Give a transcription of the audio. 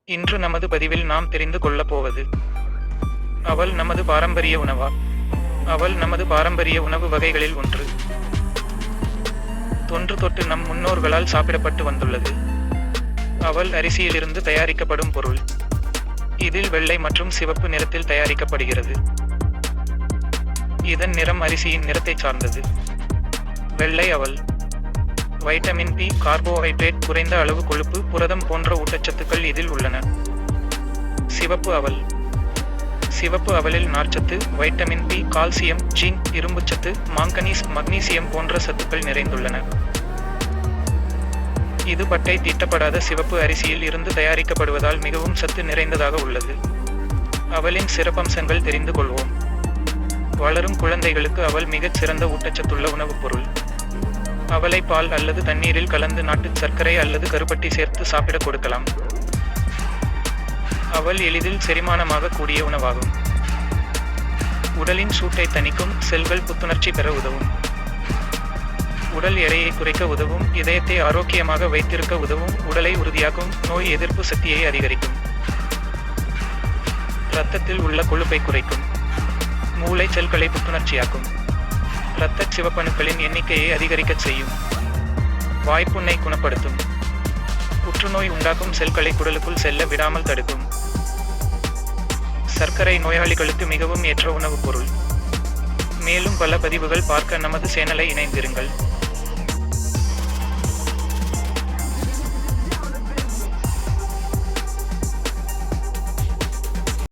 இன்று நமது பதிவில் நாம் தெரிந்து கொள்ளப் போவது, அவல் நமது பாரம்பரிய உணவா? அவல் நமது பாரம்பரிய உணவு வகைகளில் ஒன்று. தொன்று தொட்டு நம் முன்னோர்களால் சாப்பிடப்பட்டு வந்துள்ளது. அவல் அரிசியிலிருந்து தயாரிக்கப்படும் பொருள். இதில் வெள்ளை மற்றும் சிவப்பு நிறத்தில் தயாரிக்கப்படுகிறது. இதன் நிறம் அரிசியின் நிறத்தை சார்ந்தது. வெள்ளை அவல். வைட்டமின் பி, கார்போஹைட்ரேட், குறைந்த அளவு கொழுப்பு, புரதம் போன்ற ஊட்டச்சத்துக்கள் இதில் உள்ளன. சிவப்பு அவல். சிவப்பு அவலில் நார்ச்சத்து, வைட்டமின் பி, கால்சியம், ஜிங்க், இரும்புச்சத்து, மாங்கனீஸ், மக்னீசியம் போன்ற சத்துக்கள் நிறைந்துள்ளன. இது பட்டை தீட்டப்படாத சிவப்பு அரிசியில் இருந்து தயாரிக்கப்படுவதால் மிகவும் சத்து நிறைந்ததாக உள்ளது. அவலின் சிறப்பம்சங்கள் தெரிந்து கொள்வோம். வளரும் குழந்தைகளுக்கு அவல் மிகச் சிறந்த ஊட்டச்சத்துள்ள உணவுப் பொருள். அவலை பால் அல்லது தண்ணீரில் கலந்து நாட்டு சர்க்கரை அல்லது கருப்பட்டி சேர்த்து சாப்பிட கொடுக்கலாம். அவல் எளிதில் செரிமானமாக கூடிய உணவாகும். உடலின் சூட்டை தணிக்கும், செல்கள் புத்துணர்ச்சி பெற உதவும். உடல் எடையை குறைக்க உதவும், இதயத்தை ஆரோக்கியமாக வைத்திருக்க உதவும், உடலை உறுதியாக்கும், நோய் எதிர்ப்பு சக்தியை அதிகரிக்கும். இரத்தத்தில் உள்ள கொழுப்பை குறைக்கும். மூளை செல்களை புத்துணர்ச்சியாக்கும். இரத்த சிவப்பணுக்களின் எண்ணிக்கையை அதிகரிக்கச் செய்யும். வாய்ப்புண்ணை குணப்படுத்தும். புற்றுநோய் உண்டாக்கும் செல்களை குடலுக்குள் செல்ல விடாமல் தடுக்கும். சர்க்கரை நோயாளிகளுக்கு மிகவும் ஏற்ற உணவுப் பொருள். மேலும் பல பதிவுகள் பார்க்க நமது சேனலை இணைந்திருங்கள்.